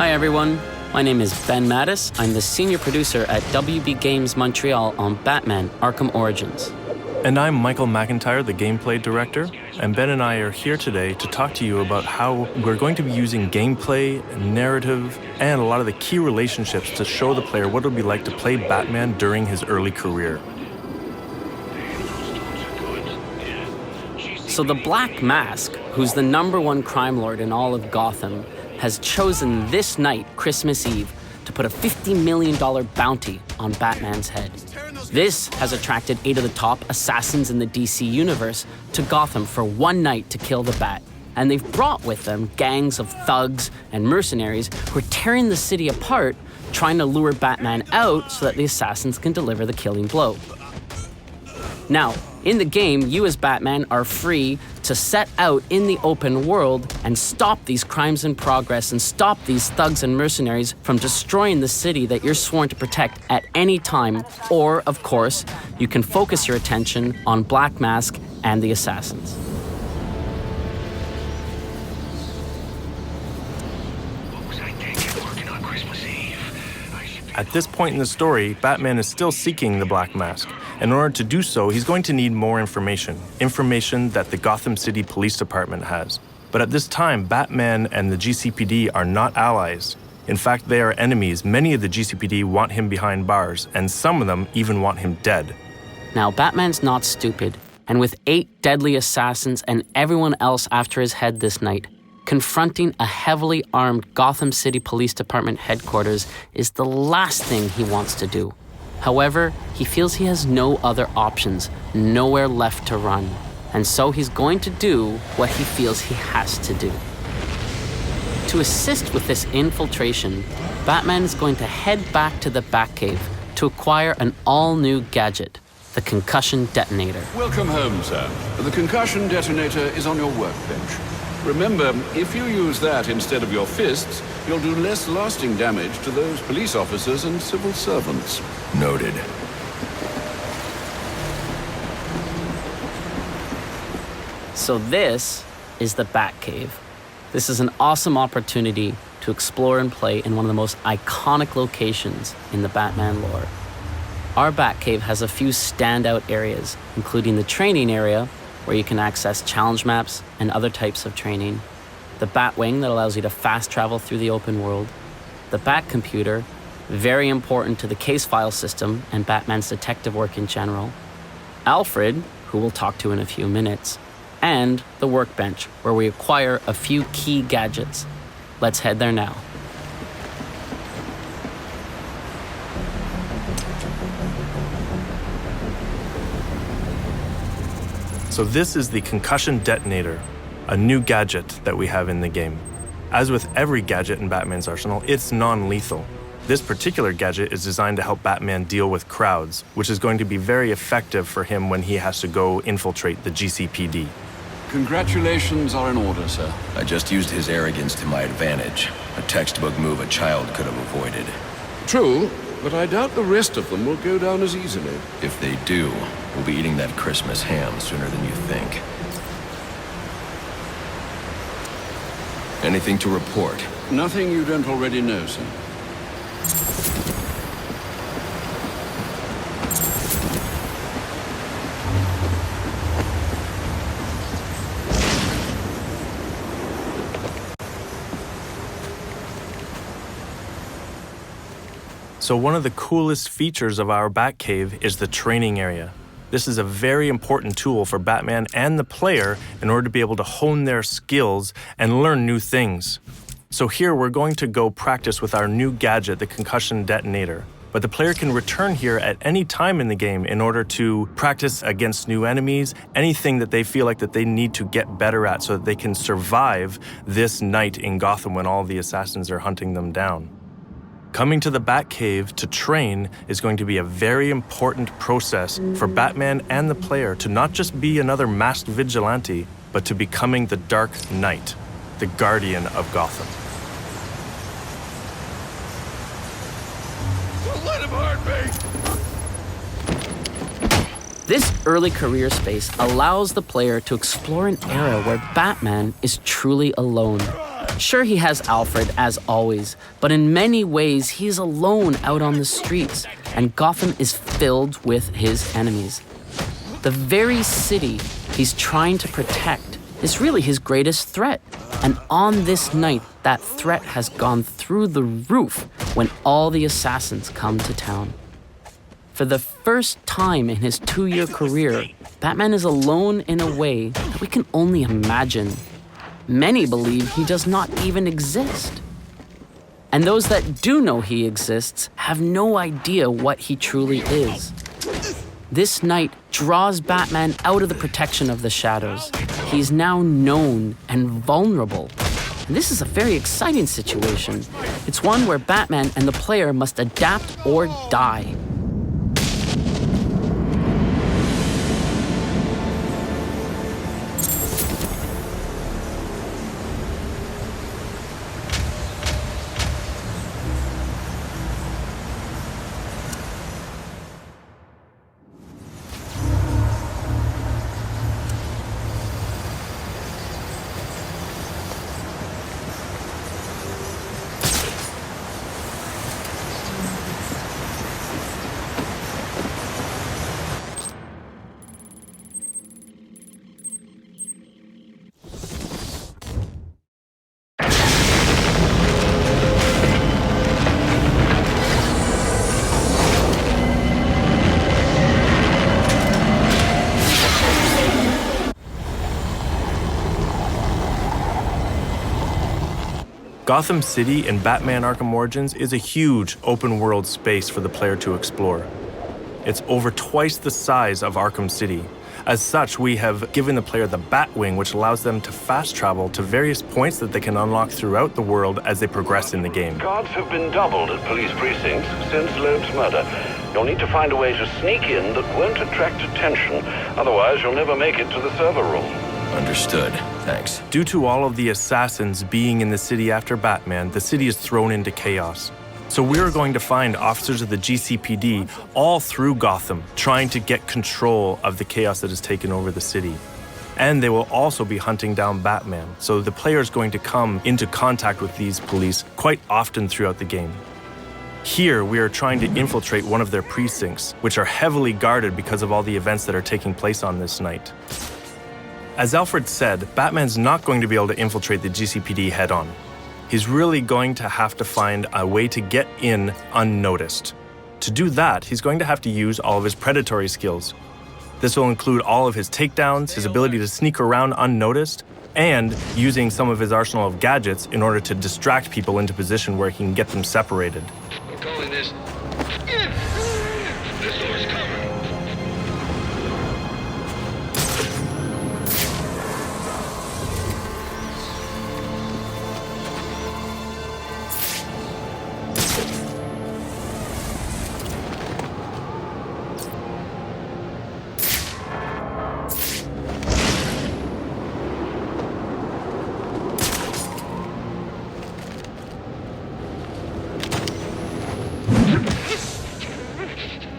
Hi everyone, my name is Ben Mattis. I'm the senior producer at WB Games Montreal on Batman Arkham Origins. And I'm Michael McIntyre, the gameplay director, and Ben and I are here today to talk to you about how we're going to be using gameplay, narrative, and a lot of the key relationships to show the player what it would be like to play Batman during his early career. So the Black Mask, who's the #1 crime lord in all of Gotham, has chosen this night, Christmas Eve, to put a $50 million bounty on Batman's head. This has attracted 8 of the top assassins in the DC universe to Gotham for one night to kill the Bat. And they've brought with them gangs of thugs and mercenaries who are tearing the city apart, trying to lure Batman out so that the assassins can deliver the killing blow. Now, in the game, you as Batman are free to set out in the open world and stop these crimes in progress and stop these thugs and mercenaries from destroying the city that you're sworn to protect at any time. Or, of course, you can focus your attention on Black Mask and the assassins. At this point in the story, Batman is still seeking the Black Mask. In order to do so, he's going to need more information that the Gotham City Police Department has. But at this time, Batman and the GCPD are not allies. In fact, they are enemies. Many of the GCPD want him behind bars, and some of them even want him dead. Now, Batman's not stupid, and with 8 deadly assassins and everyone else after his head this night, confronting a heavily armed Gotham City Police Department headquarters is the last thing he wants to do. However, he feels he has no other options, nowhere left to run. And so he's going to do what he feels he has to do. To assist with this infiltration, Batman is going to head back to the Batcave to acquire an all-new gadget, the concussion detonator. Welcome home, sir. The concussion detonator is on your workbench. Remember, if you use that instead of your fists, you'll do less lasting damage to those police officers and civil servants. Noted. So this is the Batcave. This is an awesome opportunity to explore and play in one of the most iconic locations in the Batman lore. Our Batcave has a few standout areas, including the training area, where you can access challenge maps and other types of training, the Batwing that allows you to fast travel through the open world, the Batcomputer, very important to the case file system and Batman's detective work in general, Alfred, who we'll talk to in a few minutes, and the workbench, where we acquire a few key gadgets. Let's head there now. So this is the concussion detonator, a new gadget that we have in the game. As with every gadget in Batman's arsenal, it's non-lethal. This particular gadget is designed to help Batman deal with crowds, which is going to be very effective for him when he has to go infiltrate the GCPD. Congratulations are in order, sir. I just used his arrogance to my advantage. A textbook move a child could have avoided. True, but I doubt the rest of them will go down as easily. If they do, we'll be eating that Christmas ham sooner than you think. Anything to report? Nothing you don't already know, sir. So one of the coolest features of our Batcave is the training area. This is a very important tool for Batman and the player in order to be able to hone their skills and learn new things. So here we're going to go practice with our new gadget, the concussion detonator. But the player can return here at any time in the game in order to practice against new enemies, anything that they feel like that they need to get better at so that they can survive this night in Gotham when all the assassins are hunting them down. Coming to the Batcave to train is going to be a very important process for Batman and the player to not just be another masked vigilante, but to becoming the Dark Knight, the guardian of Gotham. Let him hurt me! This early career space allows the player to explore an era where Batman is truly alone. Sure, he has Alfred, as always, but in many ways, he's alone out on the streets, and Gotham is filled with his enemies. The very city he's trying to protect is really his greatest threat. And on this night, that threat has gone through the roof when all the assassins come to town. For the first time in his 2-year career, Batman is alone in a way that we can only imagine. Many believe he does not even exist. And those that do know he exists have no idea what he truly is. This night draws Batman out of the protection of the shadows. He's now known and vulnerable. And this is a very exciting situation. It's one where Batman and the player must adapt or die. Gotham City in Batman Arkham Origins is a huge open-world space for the player to explore. It's over twice the size of Arkham City. As such, we have given the player the Batwing, which allows them to fast travel to various points that they can unlock throughout the world as they progress in the game. Guards have been doubled at police precincts since Loeb's murder. You'll need to find a way to sneak in that won't attract attention. Otherwise, you'll never make it to the server room. Understood. Thanks. Due to all of the assassins being in the city after Batman, the city is thrown into chaos. So we're going to find officers of the GCPD all through Gotham, trying to get control of the chaos that has taken over the city. And they will also be hunting down Batman, so the player is going to come into contact with these police quite often throughout the game. Here, we are trying to infiltrate one of their precincts, which are heavily guarded because of all the events that are taking place on this night. As Alfred said, Batman's not going to be able to infiltrate the GCPD head-on. He's really going to have to find a way to get in unnoticed. To do that, he's going to have to use all of his predatory skills. This will include all of his takedowns, his ability to sneak around unnoticed, and using some of his arsenal of gadgets in order to distract people into position where he can get them separated. I'm calling this. This door's covered.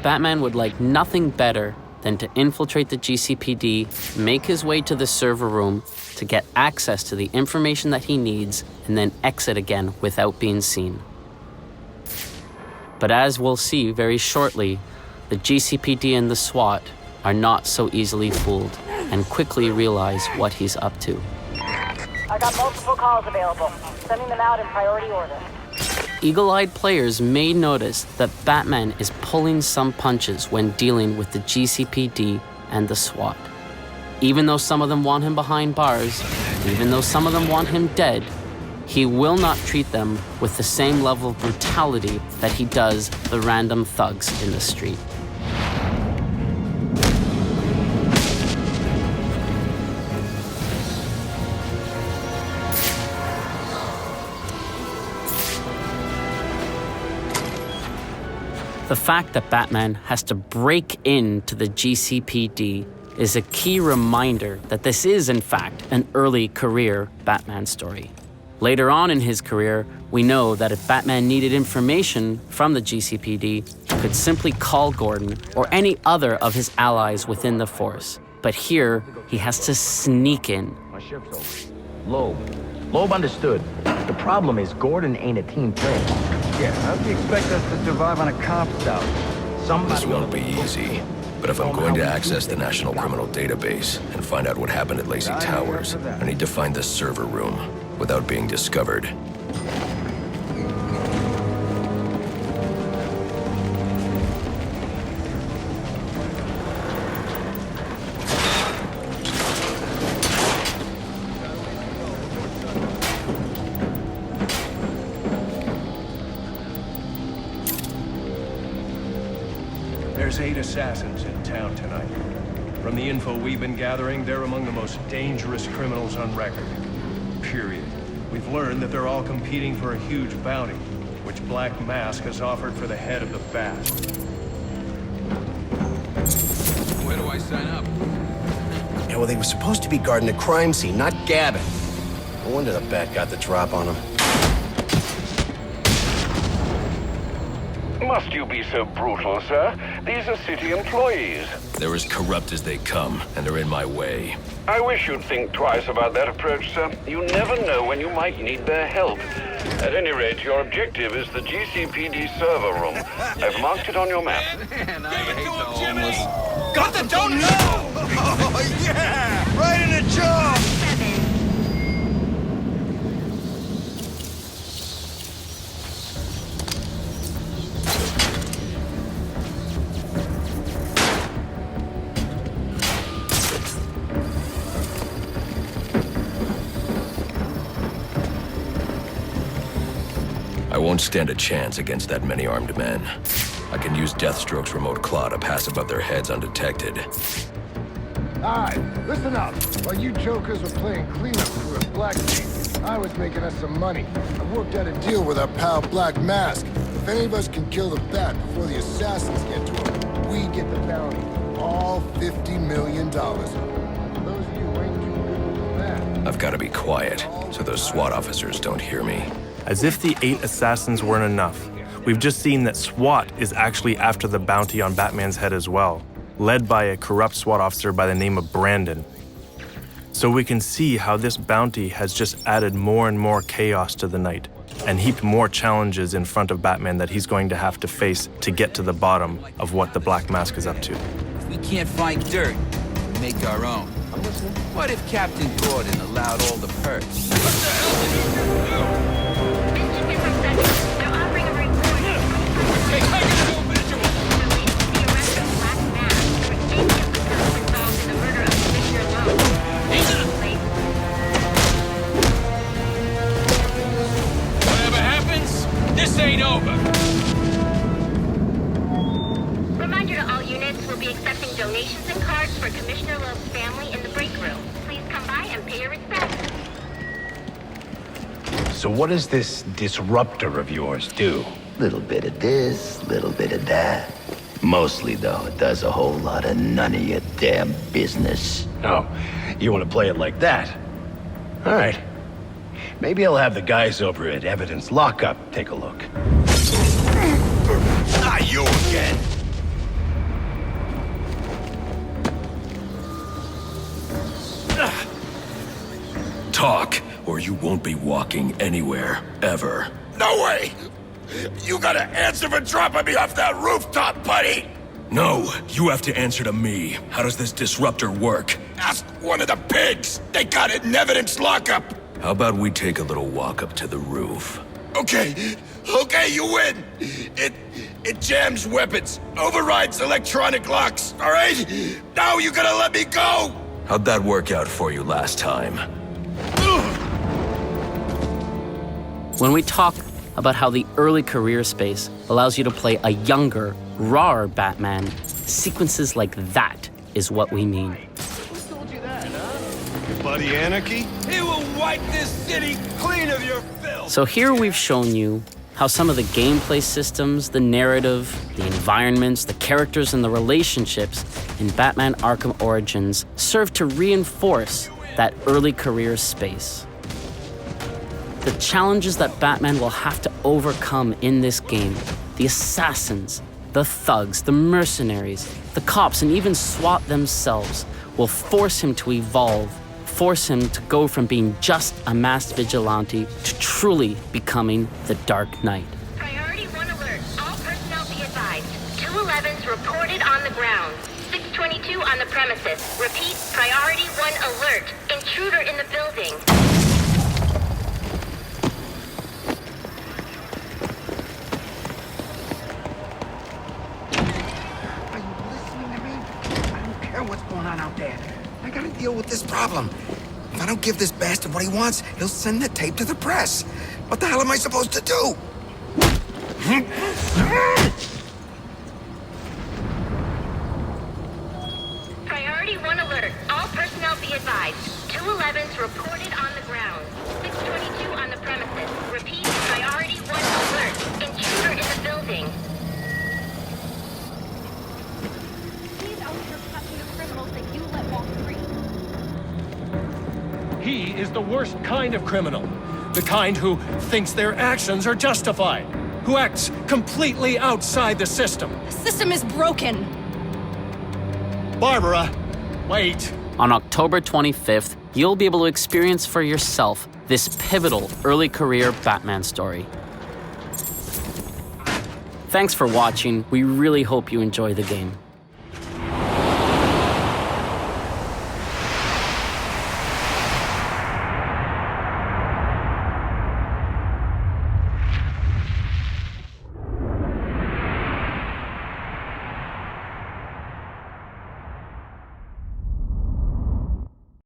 Batman would like nothing better than to infiltrate the GCPD, make his way to the server room to get access to the information that he needs, and then exit again without being seen. But as we'll see very shortly, the GCPD and the SWAT are not so easily fooled and quickly realize what he's up to. I got multiple calls available. Sending them out in priority order. Eagle-eyed players may notice that Batman is pulling some punches when dealing with the GCPD and the SWAT. Even though some of them want him behind bars, even though some of them want him dead, he will not treat them with the same level of brutality that he does the random thugs in the street. The fact that Batman has to break into the GCPD is a key reminder that this is, in fact, an early career Batman story. Later on in his career, we know that if Batman needed information from the GCPD, he could simply call Gordon or any other of his allies within the force. But here, he has to sneak in. My shift's over. Loeb, Loeb understood. The problem is Gordon ain't a team player. Yeah, how do you expect us to survive on a cop salary? This won't be easy. But if I'm going to access the National Criminal Database and find out what happened at Lacey Towers, I need to find the server room without being discovered. There's 8 assassins in town tonight. From the info we've been gathering, they're among the most dangerous criminals on record. Period. We've learned that they're all competing for a huge bounty, which Black Mask has offered for the head of the Bat. Where do I sign up? Yeah, well, they were supposed to be guarding the crime scene, not gabbing. No wonder the Bat got the drop on them. Must you be so brutal, sir? These are city employees. They're as corrupt as they come, and they're in my way. I wish you'd think twice about that approach, sir. You never know when you might need their help. At any rate, your objective is the GCPD server room. I've marked it on your map. Man, I hate the homeless. Got the donut! Oh, yeah! Right in the jaw! I won't stand a chance against that many armed men. I can use Deathstroke's remote claw to pass above their heads undetected. Alright, listen up. While you jokers were playing cleanup crew at Batcave, I was making us some money. I worked out a deal with our pal Black Mask. If any of us can kill the Bat before the assassins get to him, we get the bounty. All $50 million. Those of you who ain't too good with that. I've got to be quiet, so those SWAT officers don't hear me. As if the 8 assassins weren't enough, we've just seen that SWAT is actually after the bounty on Batman's head as well, led by a corrupt SWAT officer by the name of Brandon. So we can see how this bounty has just added more and more chaos to the night, and heaped more challenges in front of Batman that he's going to have to face to get to the bottom of what the Black Mask is up to. If we can't find dirt, we make our own. What if Captain Gordon allowed all the perks? What the hell did you do? Whatever happens, this ain't over. Reminder to all units, we'll be accepting donations and cards for Commissioner Loeb's family in the break room. Please come by and pay your respects. So what does this disruptor of yours do? Little bit of this, little bit of that. Mostly, though, it does a whole lot of none of your damn business. Oh, you want to play it like that? All right. Maybe I'll have the guys over at Evidence Lockup take a look. Ah, you again! Talk, or you won't be walking anywhere, ever. No way! You gotta answer for dropping me off that rooftop, buddy! No, you have to answer to me. How does this disruptor work? Ask one of the pigs! They got it in Evidence Lockup! How about we take a little walk up to the roof? Okay, you win! It jams weapons, overrides electronic locks, alright? Now you gotta let me go! How'd that work out for you last time? When we talk about how the early career space allows you to play a younger, rawer Batman, sequences like that is what we mean. Who told you that, huh? Bloody anarchy? He will wipe this city clean of your filth! So here we've shown you how some of the gameplay systems, the narrative, the environments, the characters, and the relationships in Batman Arkham Origins serve to reinforce that early career space. The challenges that Batman will have to overcome in this game, the assassins, the thugs, the mercenaries, the cops, and even SWAT themselves will force him to evolve force him to go from being just a masked vigilante to truly becoming the Dark Knight. Priority 1 alert. All personnel be advised. 211's reported on the ground. 622 on the premises. Repeat, priority 1 alert. Intruder in the building. Are you listening to me? I don't care what's going on out there. I gotta deal with this problem. If I don't give this bastard what he wants, he'll send the tape to the press. What the hell am I supposed to do? Priority 1 alert. All personnel be advised. 211's reported on the ground. 622 on the premises. Repeat, priority 1 alert. Intruder in the building. He's out here catching the criminals that you let walk free. He is the worst kind of criminal. The kind who thinks their actions are justified. Who acts completely outside the system. The system is broken. Barbara, wait. On October 25th, you'll be able to experience for yourself this pivotal early career Batman story. Thanks for watching. We really hope you enjoy the game.